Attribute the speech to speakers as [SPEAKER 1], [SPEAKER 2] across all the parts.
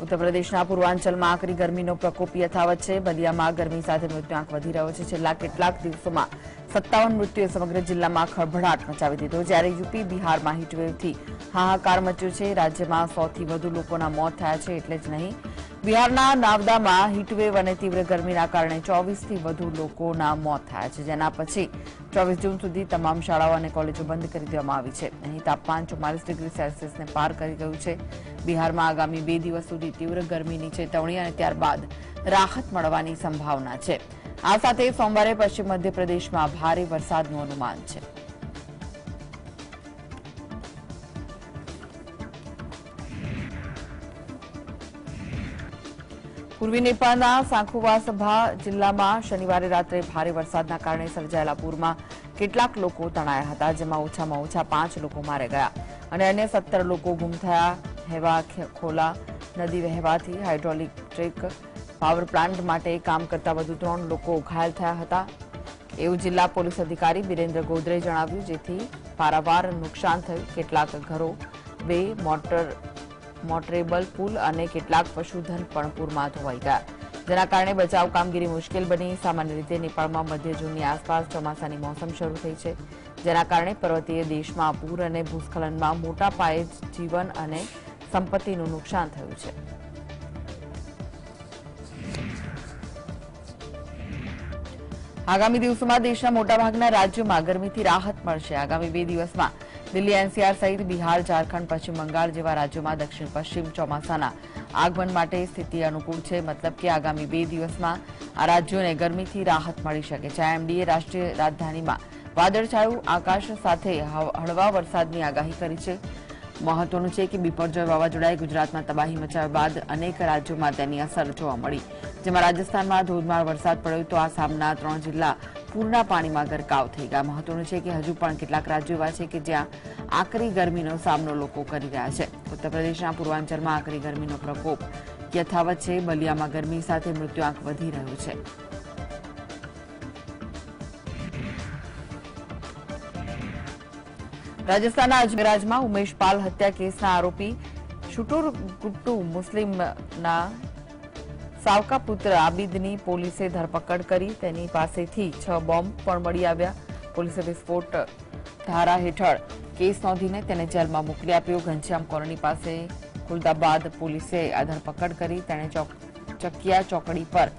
[SPEAKER 1] उत्तर प्रदेशના પૂર્વાંચલમાં આકરી ગરમીનો પ્રકોપ યથાવત છે। બલિયામાં ગરમી સાથે મૃત્યુઆંક વધી રહ્યો છે। છેલ્લા કેટલાક દિવસોમાં 57 મૃત્યુએ સમગ્ર જિલ્લામાં ખળભળાટ મચાવી દીધો, જ્યારે યુપી બિહારમાં હીટવેવથી હાહાકાર મચ્યો છે। રાજ્યમાં 100થી વધુ લોકોના મોત થયા છે। એટલે જ નહીં, બિહારના નાવદામાં હીટવેવ અને તીવ્ર ગરમીના કારણે 24થી વધુ લોકોના મોત થયા છે, જેના પછી 24 જૂન સુધી તમામ શાળાઓ અને કોલેજો બંધ કરી દેવામાં આવી છે। અહીં તાપમાન 44 ડિગ્રી સેલ્સિયસને પાર કરી ગયું છે। બિહારમાં આગામી 2 દિવસ સુધી તીવ્ર ગરમીની ચેતવણી અને ત્યારબાદ રાહત મળવાની સંભાવના છે। આ સાથે સોમવારે પશ્ચિમ મધ્યપ્રદેશમાં ભારે વરસાદનું અનુમાન છે। પૂર્વી નેપાળના સાંખુવાસભા જિલ્લામાં શનિવારે રાત્રે ભારે વરસાદના કારણે સર્જાયેલા પૂરમાં કેટલાક લોકો તણાયા હતા, જેમાં ઓછામાં ઓછા 5 લોકો માર્યા ગયા અને અન્ય 17 લોકો ગુમ થયા। હેવા ખોલા નદી વહેવાથી હાઇડ્રોઇલેક્ટ્રિક પાવર પ્લાન્ટ માટે કામ કરતા વધુ 3 લોકો ઘાયલ થયા હતા, એવું જિલ્લા પોલીસ અધિકારી બિરેન્દ્ર ગોદરે જણાવ્યું, જેથી પારાવાર નુકસાન થયું। કેટલાક ઘરો, 2 મોટરેબલ પુલ અને કેટલાક પશુધન પણ પૂરમાં ધોવાઈ ગયા, જેના કારણે બચાવ કામગીરી મુશ્કેલ બની। સામાન્ય રીતે નેપાળમાં મધ્ય જૂનની આસપાસ ચોમાસાની મોસમ શરૂ થઈ છે, જેના કારણે પર્વતીય દેશમાં પૂર અને ભૂસ્ખલનમાં મોટા પાયે જીવન અને સંપત્તિનું નુકસાન થયું છે। આગામી દિવસોમાં દેશના મોટાભાગના રાજ્યોમાં ગરમીથી રાહત મળશે। આગામી 2 દિવસમાં દિલ્હી, એનસીઆર સહિત બિહાર, ઝારખંડ, પશ્ચિમ બંગાળ જેવા રાજ્યોમાં દક્ષિણ પશ્ચિમ ચોમાસાના આગમન માટે સ્થિતિ અનુકૂળ છે। મતલબ કે આગામી 2 દિવસમાં આ રાજ્યોને ગરમીથી રાહત મળી શકે છે। આઈએમડીએ રાષ્ટ્રીય રાજધાનીમાં વાદળછાયું આકાશ સાથે હળવા વરસાદની આગાહી કરી છે। મહત્વનું છે કે બિપરજોય વાવાઝોડાએ ગુજરાતમાં તબાહી મચાવ્યા બાદ અનેક રાજ્યોમાં તેની અસર જોવા મળી, જેમાં રાજસ્થાનમાં ધોધમાર વરસાદ પડ્યો તો આસામના 3 જિલ્લા પૂરના પાણીમાં ગરકાવ થઈ ગયા। મહત્વનું છે કે હજુ પણ કેટલાક રાજ્યો એવા છે કે જ્યાં આકરી ગરમીનો સામનો લોકો કરી રહ્યા છે। ઉત્તર પ્રદેશના પૂર્વાંચલમાં આકરી ગરમીનો પ્રકોપ યથાવત છે। બલિયામાં ગરમી સાથે મૃત્યુઆંક વધી રહ્યો છે। રાજસ્થાનના અજમેરાજમાં ઉમેશ પાલ હત્યા કેસના આરોપી શુટુર ગુટ્ટુ મુસ્લિમના સાવકા પુત્ર આબિદની પોલીસે ધરપકડ કરી। તેની પાસેથી 6 બોમ્બ પણ મળી આવ્યા। પોલીસે વિસ્ફોટ ધારા હેઠળ કેસ નોંધીને તેને જેલમાં મોકલી આપ્યો। ઘનશ્યામ કોલોની પાસે ખુલદાબાદ પોલીસે આ ધરપકડ કરી। તેણે ચકિયા ચોકડી પર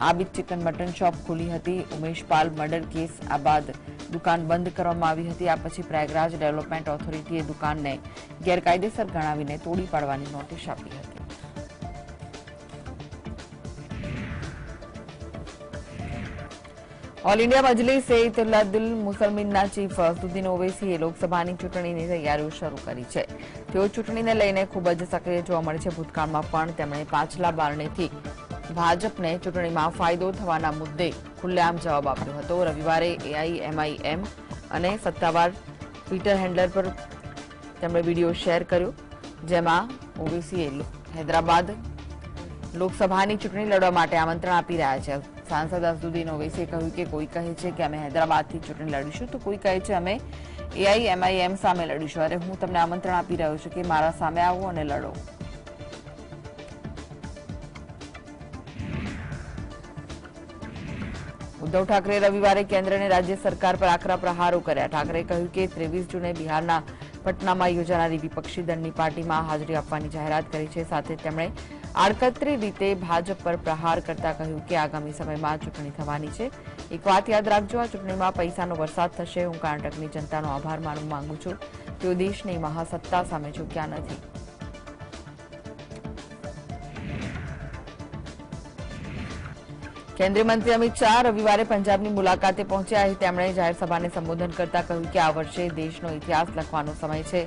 [SPEAKER 1] આબિદ ચિકન મટન શોપ ખોલી હતી। ઉમેશ પાલ મર્ડર કેસ આ બાદ દુકાન બંધ કરવામાં આવી હતી। આ પછી પ્રયાગરાજ ડેવલપમેન્ટ ઓથોરિટીએ દુકાનને ગેરકાયદેસર ગણાવીને તોડી પાડવાની નોટિસ આપી હતી। All India Majlis-e Ittehadul મુસ્લિમીનના chief Asaduddin ઓવૈસીએ લોકસભાની ચૂંટણીની તૈયારીઓ શરૂ કરી છે। તેઓ ચૂંટણીને લઈને ખૂબ જ સક્રિય જોવા મળે છે। ભૂતકાળમાં પણ તેમણે પાછલા બારણેથી ભાજપને ચૂંટણીમાં ફાયદો થવાના મુદ્દે ખુલ્લેઆમ જવાબ આપ્યો હતો। રવિવારે એઆઈએમઆઈએમ અને સત્તાવાર ટ્વિટર હેન્ડલર પર તેમણે વિડીયો શેર કર્યો, જેમાં ઓવૈસીએ હૈદરાબાદ લોકસભાની ચૂંટણી લડવા માટે આમંત્રણ આપી રહ્યા છે। સાંસદ અસદુદ્દીન ઓવૈસીએ કહ્યું કે કોઈ કહે છે કે અમે હૈદરાબાદથી ચૂંટણી લડીશું, તો કોઈ કહે છે અમે એઆઈએમઆઈએમ સામે લડીશું। અરે, હું તમને આમંત્રણ આપી રહ્યો છું કે મારા સામે આવો અને લડો। ઉદ્ધવ ઠાકરે રવિવારે કેન્દ્ર અને રાજ્ય સરકાર પર આકરા પ્રહારો કર્યા। ઠાકરેએ કહ્યું કે 23 જૂને બિહારના પટનામાં યોજાનારી વિપક્ષી દળની પાર્ટીમાં હાજરી આપવાની જાહેરાત કરી છે। સાથે તેમણે આડકતરી રીતે ભાજપ પર પ્રહાર કરતા કહ્યું કે આગામી સમયમાં ચૂંટણી થવાની છે। એક વાત યાદ રાખજો, આ ચૂંટણીમાં પૈસાનો વરસાદ થશે। હું કર્ણાટકની જનતાનો આભાર માનવા માંગુ છું। તેઓ દેશની મહાસત્તા સામે ઝૂક્યા નથી। કેન્દ્રીય મંત્રી અમિત શાહ રવિવારે પંજાબની મુલાકાતે પહોંચ્યા। તેમણે જાહેર સભાને સંબોધન કરતા કહ્યું કે આ વર્ષે દેશનો ઇતિહાસ લખવાનો સમય છે।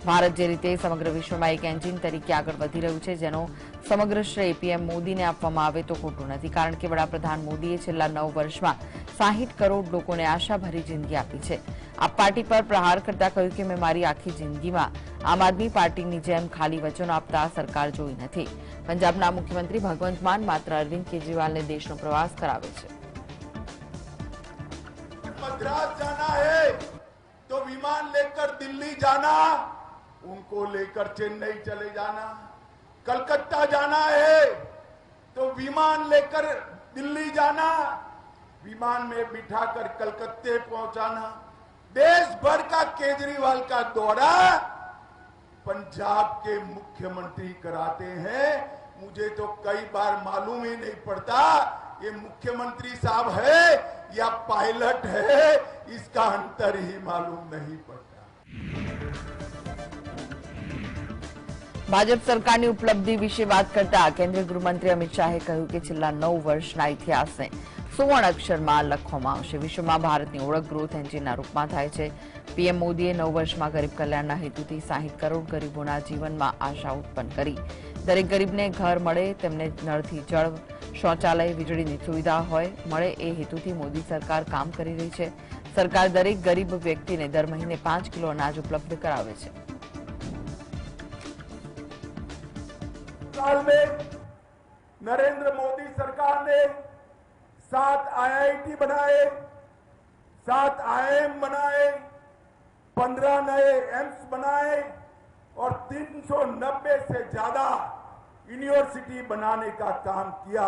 [SPEAKER 1] ભારત જે રીતે સમગ્ર વિશ્વમાં એક એન્જિન તરીકે આગળ વધી રહ્યું છે, જેનો સમગ્ર શ્રેય પીએમ મોદીને આપવામાં આવે તો ખોટું નથી, કારણ કે વડાપ્રધાન મોદીએ છેલ્લા 9 વર્ષમાં 60 કરોડ લોકોને આશાભરી જિંદગી આપી છે। આપ પાર્ટી પર પ્રહાર કરતા કહ્યું કે મેં મારી આખી જિંદગીમાં આમ આદમી પાર્ટીની જેમ ખાલી વચનો આપતા સરકાર જોઈ નથી। પંજાબના મુખ્યમંત્રી ભગવંત માન માત્ર અરવિંદ કેજરીવાલને દેશનો પ્રવાસ કરાવે છે।
[SPEAKER 2] मद्रास जाना है तो विमान लेकर दिल्ली जाना, उनको लेकर चेन्नई चले जाना। कलकत्ता जाना है तो विमान लेकर दिल्ली जाना, विमान में बिठाकर कलकत्ते पहुंचाना। देश भर का केजरीवाल का दौरा पंजाब के मुख्यमंत्री कराते हैं। मुझे तो कई बार मालूम ही नहीं पड़ता ये मुख्यमंत्री साहब है या पायलट है, इसका अंतर ही मालूम नहीं पड़ता।
[SPEAKER 1] ભાજપ સરકારની ઉપલબ્ધિ વિશે વાત કરતા કેન્દ્રીય ગૃહમંત્રી અમિત શાહે કહ્યું કે છેલ્લા 9 વર્ષના ઇતિહાસને સુવર્ણ અક્ષરમાં લખવામાં આવશે। વિશ્વમાં ભારતની ઓળખ ગ્રોથ એન્જિનના રૂપમાં થાય છે। પીએમ મોદીએ 9 વર્ષમાં ગરીબ કલ્યાણના હેતુથી 60 કરોડ ગરીબોના જીવનમાં આશા ઉત્પન્ન કરી। દરેક ગરીબને ઘર મળે, તેમને નળથી જળ, શૌચાલય, વીજળીની સુવિધા હોય મળે એ હેતુથી મોદી સરકાર કામ કરી રહી છે। સરકાર દરેક ગરીબ વ્યક્તિને દર મહિને 5 કિલો અનાજ ઉપલબ્ધ કરાવે છે।
[SPEAKER 2] साल में नरेंद्र मोदी सरकार ने 7 आईआईटी बनाए, 7 आईआईएम बनाए, 15 नए एम्स बनाए और 390 से ज्यादा यूनिवर्सिटी बनाने का काम किया।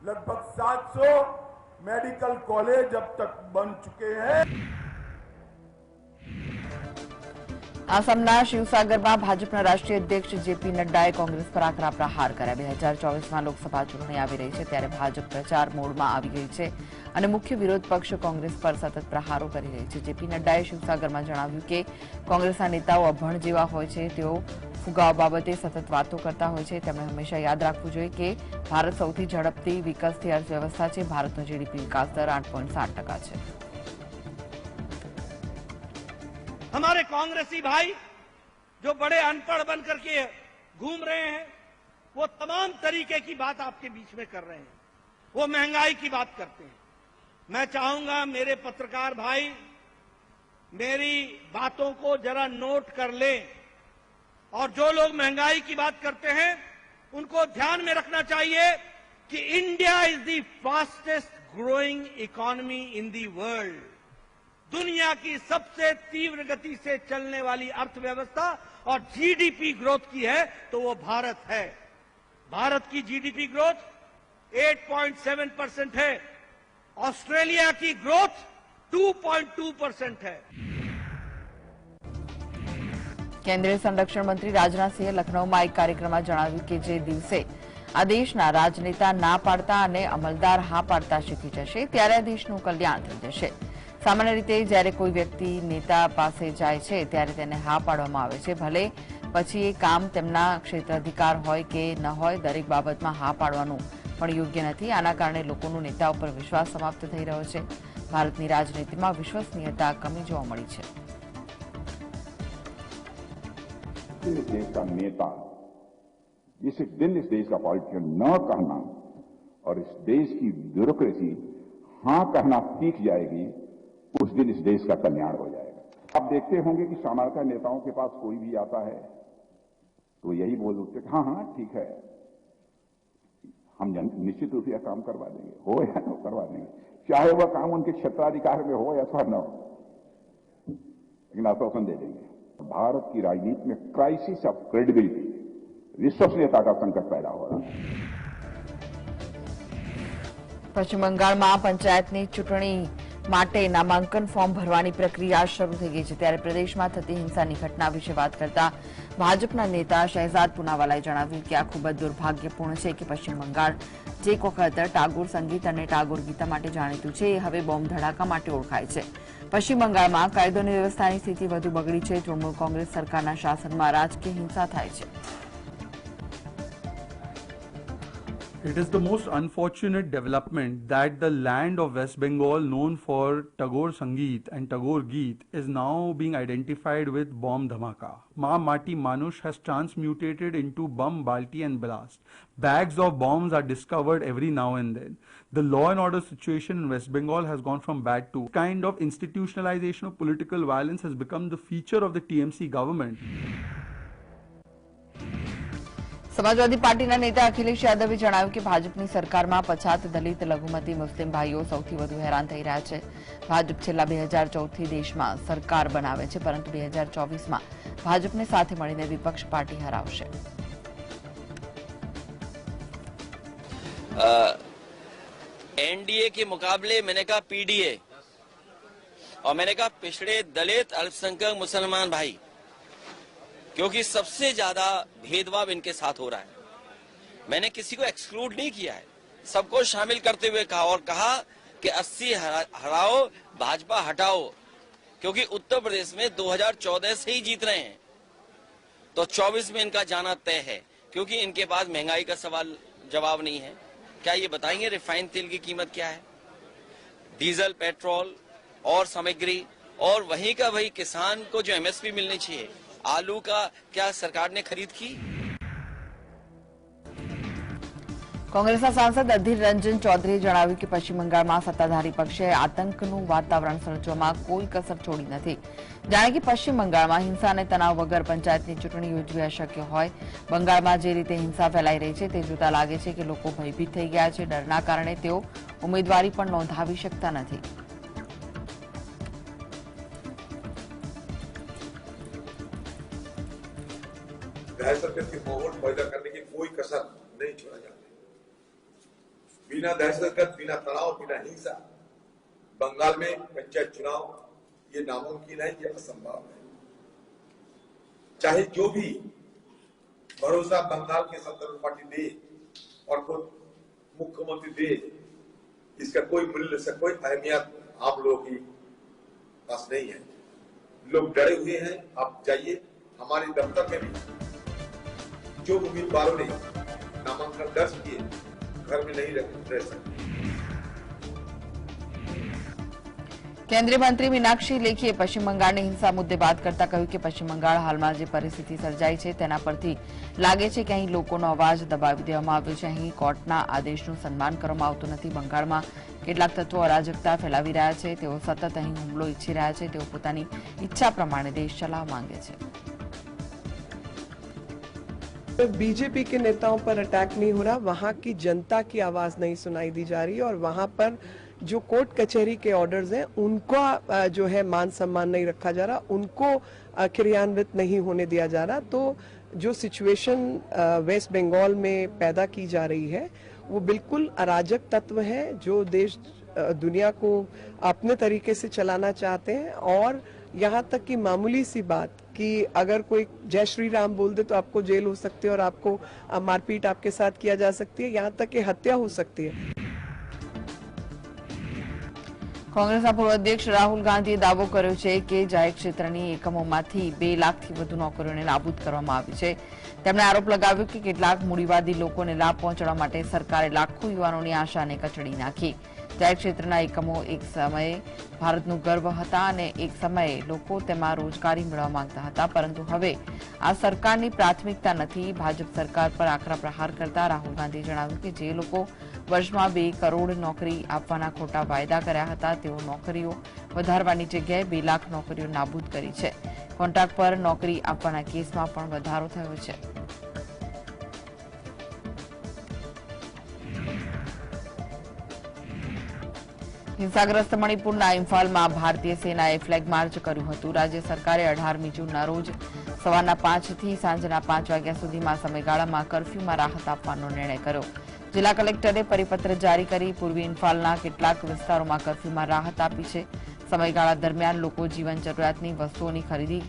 [SPEAKER 2] लगभग 700 मेडिकल कॉलेज अब तक बन चुके हैं।
[SPEAKER 1] આસામના શિવસાગરમાં ભાજપના રાષ્ટ્રીય અધ્યક્ષ જેપી નડ્ડાએ કોંગ્રેસ પર આકરા પ્રહાર કર્યા। 2024માં લોકસભા ચૂંટણી આવી રહી છે ત્યારે ભાજપ પ્રચાર મોડમાં આવી ગઈ છે અને મુખ્ય વિરોધ પક્ષ કોંગ્રેસ પર સતત પ્રહારો કરી રહી છે। જેપી નડ્ડાએ શિવસાગરમાં જણાવ્યું કે કોંગ્રેસના નેતાઓ અભણ જેવા હોય છે, તેઓ ફુગાવા બાબતે સતત વાતો કરતા હોય છે। તેમણે હંમેશા યાદ રાખવું જોઈએ કે ભારત સૌથી ઝડપથી વિકસતી અર્થવ્યવસ્થા છે। ભારતનો જીડીપી વિકાસ દર 8.7% છે।
[SPEAKER 3] हमारे कांग्रेसी भाई जो बड़े अनपढ़ बन करके घूम रहे हैं, वो तमाम तरीके की बात आपके बीच में कर रहे हैं। वो महंगाई की बात करते हैं। मैं चाहूंगा मेरे पत्रकार भाई मेरी बातों को जरा नोट कर लें और जो लोग महंगाई की बात करते हैं उनको ध्यान में रखना चाहिए कि India is the fastest growing economy in the world. दुनिया की सबसे तीव्र गति से चलने वाली अर्थव्यवस्था और जीडीपी ग्रोथ की है तो वो भारत है। भारत की जीडीपी ग्रोथ 8.7% है, ऑस्ट्रेलिया की ग्रोथ 2.2% है।
[SPEAKER 1] કેન્દ્રીય સંરક્ષણ મંત્રી રાજનાથસિંહે લખનૌમાં એક કાર્યક્રમમાં જણાવ્યું કે જે દિવસે આ દેશના રાજનેતા ના પાડતા અને અમલદાર હા પાડતા શીખી જશે ત્યારે આ દેશનું કલ્યાણ થઈ જશે। સામાન્ય રીતે જ્યારે કોઈ વ્યક્તિ નેતા પાસે જાય છે ત્યારે તેને હા પાડવામાં આવે છે, ભલે પછી એ કામ તેમના ક્ષેત્રાધિકાર હોય કે ન હોય, દરેક બાબતમાં હા પાડવાનું પણ યોગ્ય નથી। આના કારણે લોકોનો નેતા ઉપર વિશ્વાસ સમાપ્ત થઈ રહ્યો છે। ભારતની રાજનીતિમાં વિશ્વસનીયતા કમી જોવા મળી છે।
[SPEAKER 4] इस देश का नेता जिस दिन इस देश का पॉलिटिशियन न कहना और इस देश की ब्यूरोक्रेसी हाँ कहना सीख जाएगी, उस दिन इस देश का कल्याण हो जाएगा। आप देखते होंगे कि सामान्य नेताओं के पास कोई भी आता है तो यही बोल उठते हाँ हाँ ठीक है, हम निश्चित रूप से काम करवा देंगे, हो या न करवा देंगे, चाहे वह काम उनके क्षेत्राधिकार में हो अथवा न हो, लेकिन आश्वासन दे देंगे। भारत की राजनीति में क्राइसिस ऑफ क्रेडिबिलिटी, विश्वसनीयता का संकट पैदा हो रहा है।
[SPEAKER 1] પશ્ચિમ બંગાળમાં પંચાયતની ચૂંટણી માટે નામાંકન ફોર્મ ભરવાની પ્રક્રિયા શરૂ થઈ ગઈ છે ત્યારે પ્રદેશમાં થતી હિંસાની ઘટના વિશે વાત કરતા ભાજપના નેતા શહેજાદ પૂનાવાલાએ જણાવ્યું કે આ ખૂબ જ દુર્ભાગ્યપૂર્ણ છે કે પશ્ચિમ બંગાળ જે એક વખત ટાગોર સંગીત અને ટાગોર ગીતા માટે જાણીતું છે એ હવે બોમ્બ ધડાકા માટે ઓળખાય છે। પશ્ચિમ બંગાળમાં કાયદો અને વ્યવસ્થાની સ્થિતિ વધુ બગડી છે। તૃણમૂળ કોંગ્રેસ સરકારના શાસનમાં રાજકીય હિંસા થાય છે।
[SPEAKER 5] It is the most unfortunate development that the land of West Bengal, known for Tagore Sangeet and Tagore Geet, is now being identified with bomb dhamaka. Ma Mati Manush has transmutated into bum, balti and blast. Bags of bombs are discovered every now and then. The law and order situation in West Bengal has gone from bad to kind of institutionalization of political violence has become the feature of the TMC government.
[SPEAKER 1] સમાજવાદી પાર્ટીના નેતા અખિલેશ યાદવે જણાવ્યું કે ભાજપની સરકારમાં પછાત, દલિત, લઘુમતી, મુસ્લિમ ભાઈઓ સૌથી વધુ હેરાન થઈ રહ્યા છે। ભાજપ છેલ્લા 2014થી દેશમાં સરકાર બનાવે છે, પરંતુ 2024માં ભાજપને સાથે મળીને વિપક્ષ પાર્ટી હરાવશે।
[SPEAKER 6] एनडीए के मुकाबले मैंने कहा पीडीए, और मैंने कहा पिछड़े दलित अल्पसंख्यक मुसलमान भाई, क्योंकि सबसे ज्यादा भेदभाव इनके साथ हो रहा है। मैंने किसी को एक्सक्लूड नहीं किया है, सबको शामिल करते हुए कहा, और कहा कि 80 हराओ, भाजपा हटाओ, क्योंकि उत्तर प्रदेश में 2014 से ही जीत रहे हैं, तो 24 में इनका जाना तय है, क्योंकि इनके पास महंगाई का सवाल जवाब नहीं है। क्या ये बताएंगे रिफाइंड तेल की कीमत क्या है, डीजल, पेट्रोल और सामग्री, और वहीं का वही किसान को जो एमएसपी मिलनी चाहिए, आलू का क्या सरकार ने खरीद की?
[SPEAKER 1] કોંગ્રેસના સાંસદ અધીર રંજન ચૌધરીએ જણાવ્યું કે પશ્ચિમ બંગાળમાં સત્તાધારી પક્ષે આતંકનું વાતાવરણ સર્જવામાં કોઈ કસર છોડી નથી। જાણે કે પશ્ચિમ બંગાળમાં હિંસા અને તણાવ વગર પંચાયતની ચૂંટણી યોજવી અશક્ય હોય। બંગાળમાં જે રીતે હિંસા ફેલાઈ રહી છે તે જોતા લાગે છે કે લોકો ભયભીત થઈ ગયા છે। ડરના કારણે તેઓ ઉમેદવારી પણ નોંધાવી શકતા નથી।
[SPEAKER 7] दहशतगर्द के माहौल पैदा करने की कोई कसर नहीं छोड़ा जाता। बिना दहशतगर्द, बिना तनाव, बिना हिंसा बंगाल में पंचायत चुनाव ये नामुमकिन है, ये असंभव है। चाहे जो भी भरोसा बंगाल के सत्तारूढ़ पार्टी दे और खुद मुख्यमंत्री दे, इसका कोई मूल्य से कोई अहमियत आप लोगों की पास नहीं है। लोग डरे हुए हैं। आप जाइए हमारे दफ्तर में भी जो उम्मीदवारों ने नामांकन दर्ज किए घर में नहीं रह सकते।
[SPEAKER 1] કેન્દ્રીય મંત્રી મીનાક્ષી લેખીએ પશ્ચિમ બંગાળની હિંસા મુદ્દે વાત કરતા કહ્યું કે પશ્ચિમ બંગાળ હાલમાં જે પરિસ્થિતિ સર્જાઈ છે તેના પરથી લાગે છે કે અહીં લોકોનો અવાજ દબાવી દેવામાં આવ્યો છે। અહીં કોર્ટના આદેશનું સન્માન કરવામાં આવતું નથી। બંગાળમાં કેટલાક તત્વો અરાજકતા ફેલાવી રહ્યા છે। તેઓ સતત અહીં હુમલો ઈચ્છી રહ્યા છે। તેઓ પોતાની ઈચ્છા પ્રમાણે દેશ ચલાવવા માંગે છે।
[SPEAKER 8] बीजेपी के नेताओं पर अटैक नहीं हो रहा, वहां की जनता की आवाज नहीं सुनाई दी जा रही, और वहां पर जो कोर्ट कचहरी के ऑर्डर्स हैं उनका जो है मान सम्मान नहीं रखा जा रहा, उनको क्रियान्वित नहीं होने दिया जा रहा। तो जो सिचुएशन वेस्ट बंगाल में पैदा की जा रही है वो बिल्कुल अराजक तत्व है जो देश दुनिया को अपने तरीके से चलाना चाहते हैं। और यहाँ तक कि मामूली सी बात कि अगर कोई जय श्री राम बोल दे तो आपको जेल हो सकती है और आपको मारपीट आपके साथ किया जा सकती है, यहाँ तक कि हत्या हो सकती है।
[SPEAKER 1] કોંગ્રેસના પૂર્વ અધ્યક્ષ રાહુલ ગાંધીએ દાવો કર્યો છે કે જાહેર ક્ષેત્રની એકમોમાંથી 2 લાખથી વધુ નોકરીઓને નાબૂદ કરવામાં આવી છે। તેમણે આરોપ લગાવ્યો કે કેટલાક મૂડીવાદી લોકોને લાભ પહોંચાડવા માટે સરકારે લાખો યુવાનોની આશાને કચડી નાખી। જાહેર ક્ષેત્રના એકમો એક સમયે ભારતનું ગર્વ હતા અને એક સમયે લોકો તેમાં રોજગારી મેળવવા માંગતા હતા, પરંતુ હવે આ સરકારની પ્રાથમિકતા નથી। ભાજપ સરકાર પર આકરા પ્રહાર કરતા રાહુલ ગાંધીએ જણાવ્યું કે જે લોકો વર્ષમાં 2 કરોડ નોકરી આપવાના ખોટા વાયદા કર્યા હતા તેઓ નોકરીઓ વધારવાની જગ્યાએ 2 લાખ નોકરીઓ નાબૂદ કરી છે। કોન્ટ્રાક્ટ પર નોકરી આપવાના કેસમાં પણ વધારો થયો છે। હિંસાગ્રસ્ત મણિપુરના ઇમ્ફાલમાં ભારતીય સેનાએ ફ્લેગ માર્ચ કર્યું હતું। રાજ્ય સરકારે 18મી જૂનના રોજ સવારના 5 થી સાંજના 5 વાગ્યા સુધીમાં સમયગાળામાં કર્ફ્યુમાં રાહત આપવાનો નિર્ણય કર્યો। જિલ્લા કલેક્ટરે પરિપત્ર જારી કરી પૂર્વી ઇમ્ફાલના કેટલાક વિસ્તારોમાં કર્ફ્યુમાં રાહત આપી છે। સમયગાળા દરમિયાન લોકો જીવન જરૂરિયાતની વસ્તુઓની ખરીદી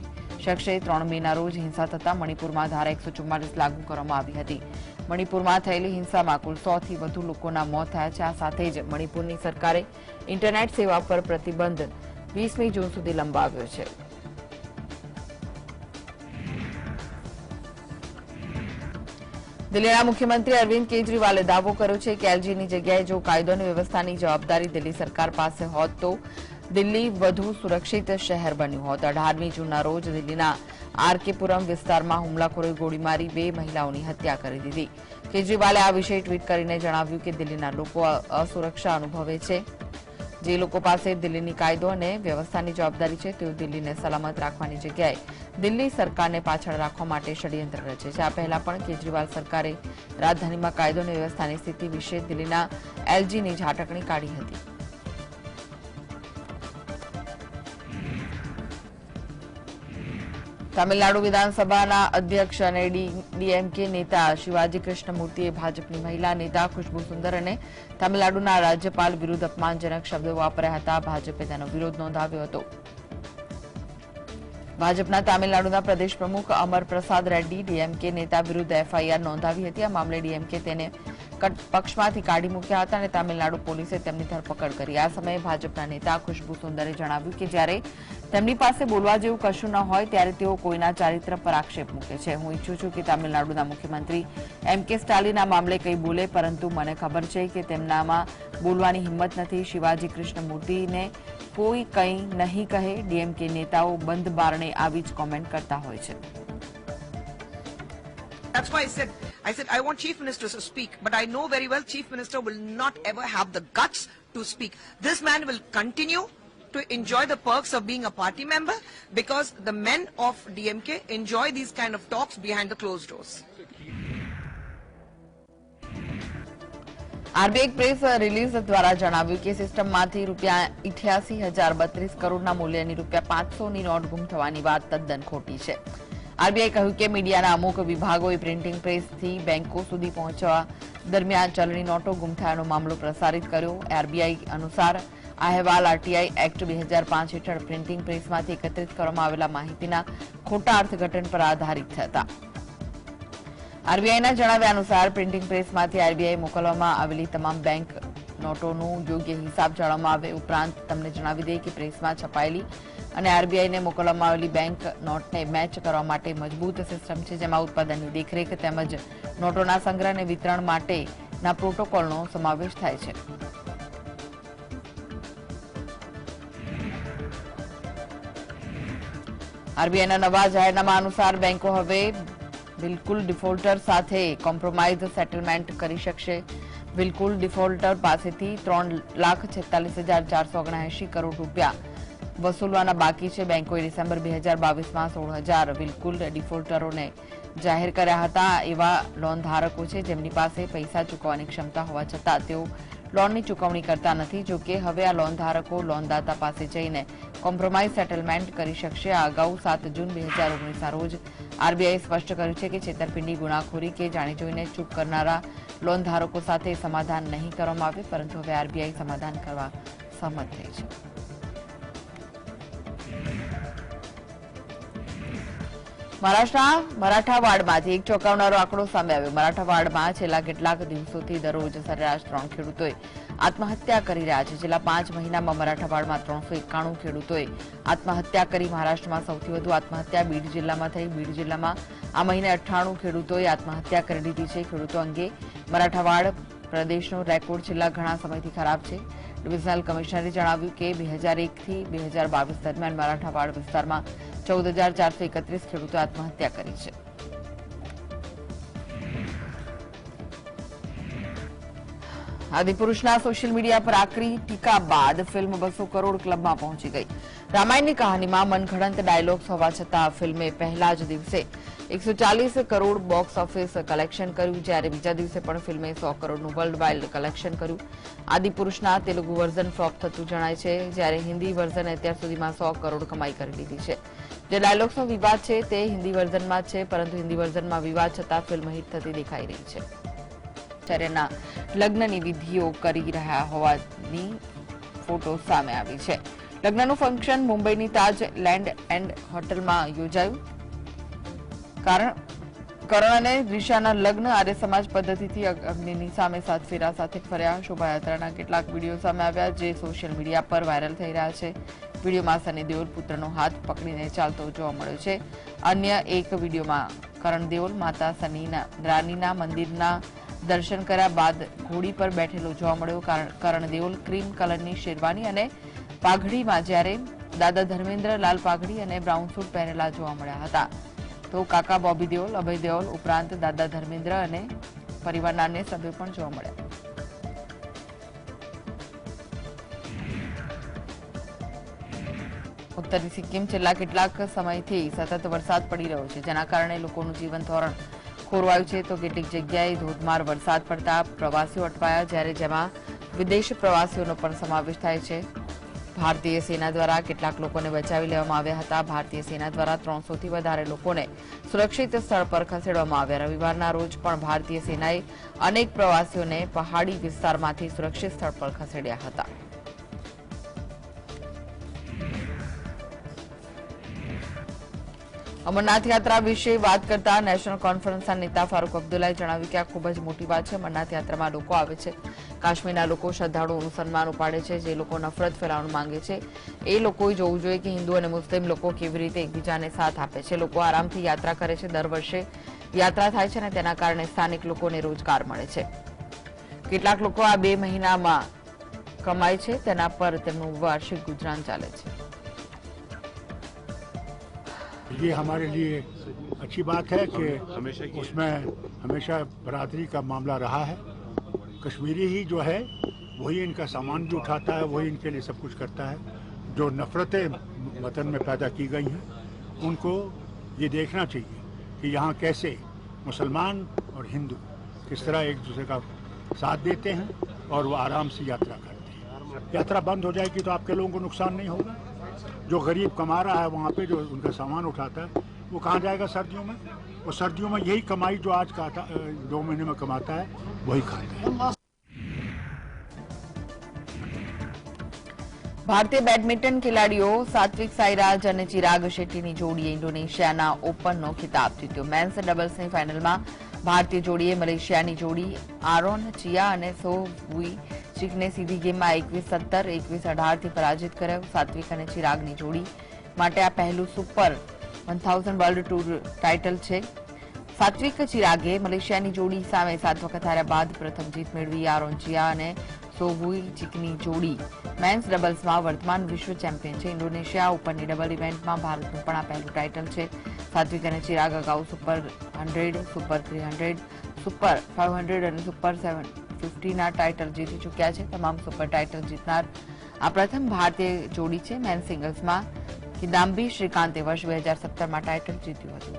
[SPEAKER 1] શકશે। 3 મેના રોજ હિંસા થતાં મણિપુરમાં ધારા 144 લાગુ કરવામાં આવી હતી। મણિપુરમાં થયેલી હિંસામાં કુલ 100 થી વધુ લોકોના મોત થયા છે। આ સાથે જ મણિપુરની સરકારે ઇન્ટરનેટ સેવા પર પ્રતિબંધ 20મી જૂન સુધી લંબાવ્યો છે। દિલ્હીના મુખ્યમંત્રી અરવિંદ કેજરીવાલે દાવો કર્યો છે કે એલજીની જગ્યાએ જો કાયદો અને વ્યવસ્થાની જવાબદારી દિલ્હી સરકાર પાસે હોત તો દિલ્હી વધુ સુરક્ષિત શહેર બન્યું હોત। 18મી જૂનના રોજ દિલ્હીના આરકેપુરમ વિસ્તારમાં હુમલાખોરોએ ગોળી મારી 2 મહિલાઓની હત્યા કરી દીધી। કેજરીવાલે આ વિશે ટ્વીટ કરીને જણાવ્યું કે દિલ્હીના લોકો અસુરક્ષા અનુભવે છે। જે લોકો પાસે દિલ્હીની કાયદો અને વ્યવસ્થાની જવાબદારી છે તેઓ દિલ્હીને સલામત રાખવાની જગ્યાએ દિલ્હી સરકારને પાછળ રાખવા માટે ષડયંત્ર રચે છે। આ પહેલા પણ કેજરીવાલ સરકારે રાજધાનીમાં કાયદો અને વ્યવસ્થાની સ્થિતિ વિશે દિલ્હીના એલજીની ઝાટકણી કાઢી હતી। તમિલનાડુ વિધાનસભાના અધ્યક્ષ અને ડીએમકે નેતા શિવાજી કૃષ્ણમૂર્તિએ ભાજપની મહિલા નેતા ખુશ્બુ સુંદર અને તમિલનાડુના રાજ્યપાલ વિરુદ્ધ અપમાનજનક શબ્દો વાપર્યા હતા. ભાજપે તેનો વિરોધ નોંધાવ્યો હતો. ભાજપના તામિલનાડુના પ્રદેશ પ્રમુખ અમર પ્રસાદ રેડ્ડી ડીએમકે નેતા વિરુદ્ધ એફઆઈઆર નોંધાવી હતી. આ મામલે ડીએમકે તેને પક્ષમાંથી કાઢી મૂક્યા હતા અને તામિલનાડુ પોલીસે તેમની ધરપકડ કરી. આ સમયે ભાજપના નેતા ખુશ્બુ સુંદરે જણાવ્યું કે જ્યારે તેમની પાસે બોલવા જેવું કશું ન હોય ત્યારે તેઓ કોઈના ચારિત્ર પર આક્ષેપ મૂકે છે. હું ઈચ્છું છું કે તામિલનાડુના મુખ્યમંત્રી એમ.કે. સ્ટાલિન આ મામલે કંઈ બોલે, પરંતુ મને ખબર છે કે તેમનામાં બોલવાની હિંમત નથી. શિવાજી કૃષ્ણમૂર્તિને કોઈ કંઈ નહીં કહે. ડીએમકે નેતાઓ બંધ બારણે આવી જ કોમેન્ટ કરતા હોય છે.
[SPEAKER 9] That's why I said I want Chief Minister to speak, but I know very well Chief Minister will not ever have the guts to speak. This man will continue to enjoy the perks of being a party member because the men of DMK enjoy these kind of talks behind the closed doors.
[SPEAKER 1] RBI press release દ્વારા જણાવ્યું કે સિસ્ટમમાંથી ₹88,032 કરોડના મૂલ્યની ₹500ની not ગુમ થવાની વાત તદ્દન ખોટી છે. આરબીઆઈ કહ્યું કે મીડિયાના અમુક વિભાગોએ પ્રિન્ટિંગ પ્રેસથી બેંકો સુધી પહોંચવા દરમિયાન ચલણી નોટો ગુમ થયાનો મામલો પ્રસારિત કર્યો. આરબીઆઈ અનુસાર આ અહેવાલ આરટીઆઈ એક્ટ 2005 હેઠળ પ્રિન્ટિંગ પ્રેસમાંથી એકત્રિત કરવામાં આવેલા માહિતીના ખોટા અર્થઘટન પર આધારિત હતા. આરબીઆઈના જણાવ્યા અનુસાર પ્રિન્ટિંગ પ્રેસમાંથી આરબીઆઈ મોકલવામાં આવેલી તમામ બેંક નોટોનું યોગ્ય હિસાબ જાળવવામાં આવે. ઉપરાંત તમને જણાવી દઈએ કે પ્રેસમાં છપાયેલી અને આરબીઆઈને મોકલવામાં આવેલી બેંક નોટને મેચ કરવા માટે મજબૂત સિસ્ટમ છે, જેમાં ઉત્પાદનની દેખરેખ તેમજ નોટોના સંગ્રહ અને વિતરણ માટેના પ્રોટોકોલનો સમાવેશ થાય છે. આરબીઆઈના નવા જાહેરનામા અનુસાર બેંકો હવે બિલકુલ ડિફોલ્ટર સાથે કોમ્પ્રોમાઇઝ સેટલમેન્ટ કરી શકશે. બિલકુલ ડિફોલ્ટર પાસેથી ₹3,46,479 કરોડ રૂપિયા વસૂલવાના બાકી છે. બેંકોએ ડિસેમ્બર 2022માં 16,000 બિલકુલ ડિફોલ્ટરોને જાહેર કર્યા હતા. એવા લોન ધારકો છે જેમની પાસે પૈસા ચૂકવવાની ક્ષમતા હોવા છતાં તેઓ લોનની ચૂકવણી કરતા નથી. જો કે હવે આ લોન ધારકો લોનદાતા પાસે જઈને કોમ્પ્રોમાઇઝ સેટલમેન્ટ કરી શકશે. આ અગાઉ 7 જૂન 2019ના રોજ આરબીઆઈએ સ્પષ્ટ કર્યું છે કે છેતરપિંડી, ગુનાખોરી કે જાણી જોઈને ચૂક કરનારા લોન ધારકો સાથે સમાધાન નહીં કરવામાં આવે, પરંતુ હવે આરબીઆઈ સમાધાન કરવા સહમત થઈ છે. મહારાષ્ટ્રના મરાઠાવાડમાંથી એક ચોંકાવનારો આંકડો સામે આવ્યો. મરાઠાવાડમાં છેલ્લા કેટલાક દિવસોથી દરરોજ સરેરાશ 3 ખેડૂતોએ આત્મહત્યા કરી રહ્યા છે. છેલ્લા 5 મહિનામાં મરાઠાવાડમાં 391 ખેડૂતોએ આત્મહત્યા કરી. મહારાષ્ટ્રમાં સૌથી વધુ આત્મહત્યા બીડ જિલ્લામાં થઈ. બીડ જિલ્લામાં આ મહિને 98 ખેડૂતોએ આત્મહત્યા કરી દીધી છે. ખેડૂતો અંગે મરાઠાવાડ પ્રદેશનો રેકોર્ડ છેલ્લા ઘણા સમયથી ખરાબ છે. ડિવિઝનલ કમિશનરે જણાવ્યું કે 2001થી 2022 દરમિયાન મરાઠાવાડ વિસ્તારમાં 14,431 ખેડૂતોએ આત્મહત્યા કરી છે. આદિપુરુષના સોશિયલ મીડિયા પર આકરી ટીકા બાદ ફિલ્મ 200 કરોડ ક્લબમાં પહોંચી ગઈ. રામાયણની કહાનીમાં મનઘડંત ડાયલોગ્સ હોવા છતાં ફિલ્મે પહેલા જ દિવસે 140 કરોડ બોક્સ ઓફિસ કલેક્શન કર્યું, જ્યારે બીજા દિવસે પણ ફિલ્મે 100 કરોડનું વર્લ્ડ વાઇડ કલેક્શન કર્યું. આદિપુરુષના તેલુગુ વર્ઝન ફ્લોપ થતું જણાય છે, જ્યારે હિન્દી વર્ઝન અત્યાર સુધીમાં 100 કરોડ કમાઈ કરી લીધી છે. જે ડાયલોગ્સનો વિવાદ છે તે હિન્દી વર્ઝનમાં છે, પરંતુ હિન્દી વર્ઝનમાં વિવાદ છતાં ફિલ્મ હિટ થતી દેખાઈ રહી છે. આચાર્યના લગ્નની વિધિઓ કરી રહ્યા હોવાની ફોટો સામે આવી છે. લગ્નનું ફંક્શન મુંબઈની તાજ લેન્ડ એન્ડ હોટલમાં યોજાયું. કરણ અને દિશાના લગ્ન આર્ય સમાજ પદ્ધતિથી અગ્નિની સામે 7 ફેરા સાથે ફર્યા. શોભાયાત્રાના કેટલાક વિડીયો સામે આવ્યા જે સોશિયલ મીડિયા પર વાયરલ થઈ રહ્યા છે. વિડીયોમાં સની દેઓલ પુત્રનો હાથ પકડીને ચાલતો જોવા મળ્યો છે. અન્ય એક વિડીયોમાં કરણ દેઓલ માતા સનીના રાનીના મંદિરના દર્શન કર્યા બાદ ઘોડી પર બેઠેલો જોવા મળ્યો. કરણ દેઓલ ક્રીમ કલરની શેરવાની અને પાઘડીમાં, જ્યારે દાદા ધર્મેન્દ્ર લાલ પાઘડી અને બ્રાઉન સૂટ પહેરેલા જોવા મળ્યા હતા. તો કાકા બોબી દેઓલ, અભય દેઓલ ઉપરાંત દાદા ધર્મેન્દ્ર અને પરિવારના અન્ય સભ્યો પણ જોવા મળ્યા. ઉત્તરી સિક્કિમ છેલ્લા કેટલાક સમયથી સતત વરસાદ પડી રહ્યો છે, જેના કારણે લોકોનું જીવન ધોરણ ખોરવાયું છે. તો કેટલીક જગ્યાએ ધોધમાર વરસાદ પડતા પ્રવાસીઓ અટવાયા, જ્યારે જેમાં વિદેશ પ્રવાસીઓનો પણ સમાવેશ થાય છે. ભારતીય સેના દ્વારા કેટલાક લોકોને બચાવી લેવામાં આવ્યા હતા. ભારતીય સેના દ્વારા 300થી વધારે લોકોને સુરક્ષિત સ્થળ પર ખસેડવામાં આવ્યા. રવિવારના રોજ પણ ભારતીય સેનાએ અનેક પ્રવાસીઓને પહાડી વિસ્તારમાંથી સુરક્ષિત સ્થળ પર ખસેડ્યા હતા. અમરનાથ યાત્રા વિશે વાત કરતા નેશનલ કોન્ફરન્સના નેતા ફારૂક અબ્દુલ્લાએ જણાવ્યું કે આ ખૂબ જ મોટી વાત છે. અમરનાથ યાત્રામાં લોકો આવે છે, કાશ્મીરના લોકો શ્રદ્ધાળુઓનું સન્માન ઉપાડે છે, જે લોકો નફરત ફેલાવવાનું માંગે છે એ લોકોએ જોવું જોઈએ કે હિન્દુ અને મુસ્લિમ લોકો કેવી રીતે એકબીજાને સાથ આપે છે. લોકો આરામથી યાત્રા કરે છે. દર વર્ષે યાત્રા થાય છે અને તેના કારણે સ્થાનિક લોકોને રોજગાર મળે છે. કેટલાક લોકો આ 2 મહિનામાં કમાય છે, તેના પર તેમનું વાર્ષિક ગુજરાન ચાલે છે.
[SPEAKER 10] ये हमारे लिए अच्छी बात है कि उसमें हमेशा बरादरी का मामला रहा है. कश्मीरी ही जो है वही इनका सामान भी उठाता है, वही इनके लिए सब कुछ करता है. जो नफरतें वतन में पैदा की गई हैं उनको ये देखना चाहिए कि यहाँ कैसे मुसलमान और हिंदू किस तरह एक दूसरे का साथ देते हैं और वो आराम से यात्रा करते हैं. यात्रा बंद हो जाएगी तो आपके लोगों को नुकसान नहीं होगा. जो गरीब कमा रहा है वहाँ पे जो उनका सामान उठाता है वो कहाँ जाएगा सर्दियों में. वो सर्दियों में यही कमाई जो आज का 2 महीने में कमाता है वही खाता है.
[SPEAKER 1] ભારતીય બેડમિન્ટન ખેલાડીઓ સાત્વિક સાઈરાજ અને ચિરાગ શેટ્ટીની જોડીએ ઇન્ડોનેશિયાના ઓપનનો ખિતાબ જીત્યો. મેન્સ ડબલ્સની ફાઇનલમાં ભારતીય જોડીએ મલેશિયાની જોડી આરોન ચિયા અને સો વુઈ ચીકને સીધી ગેમમાં 21-17, 21-18થી પરાજિત કર્યો. સાત્વિક અને ચિરાગની જોડી માટે આ પહેલું સુપર 1000 વર્લ્ડ ટૂર ટાઇટલ છે. સાત્વિક ચિરાગે મલેશિયાની જોડી સામે 7 વખત હાર્યા બાદ પ્રથમ જીત મેળવી. આરોન ચિયા અને સોવુઈ ચીકની જોડી મેન્સ ડબલ્સમાં વર્તમાન વિશ્વ ચેમ્પિયન છે. ઇન્ડોનેશિયા ઓપનની ડબલ ઇવેન્ટમાં ભારતનું પણ આ પહેલું ટાઇટલ છે. સાત્વિક અને ચિરાગ અગાઉ સુપર 100, સુપર 300, સુપર 500 અને સુપર 750ના ટાઇટલ જીતી ચૂક્યા છે. તમામ સુપર ટાઇટલ જીતનાર આ પ્રથમ ભારતીય જોડી છે. મેન સિંગલ્સમાં કિદામ્બી શ્રીકાંતે વર્ષ 2017માં ટાઇટલ જીત્યું હતું.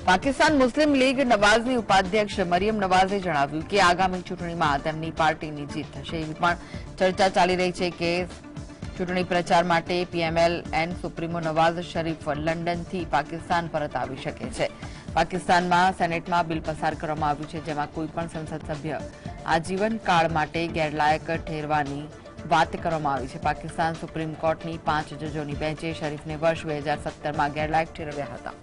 [SPEAKER 1] પાકિસ્તાન મુસ્લિમ લીગ નવાઝની ઉપાધ્યક્ષ મરિયમ નવાઝે જણાવ્યું કે આગામી ચૂંટણીમાં તેમની પાર્ટીની જીત થશે. એવી પણ ચર્ચા ચાલી રહી છે કે ચૂંટણી પ્રચાર માટે PMLN સુપ્રીમો નવાઝ શરીફ લંડનથી પાકિસ્તાન પરત આવી શકે છે. પાકિસ્તાનમાં સેનેટમાં બિલ પસાર કરવામાં આવ્યું છે, જેમાં કોઈપણ સંસદ સભ્ય આજીવન કાળ માટે ગેરલાયક ઠેરવાની વાત કરવામાં આવી છે. પાકિસ્તાન સુપ્રીમ કોર્ટની 5 જજોની બેન્ચે શરીફને વર્ષ 2017માં ગેરલાયક ઠેરવ્યા હતા.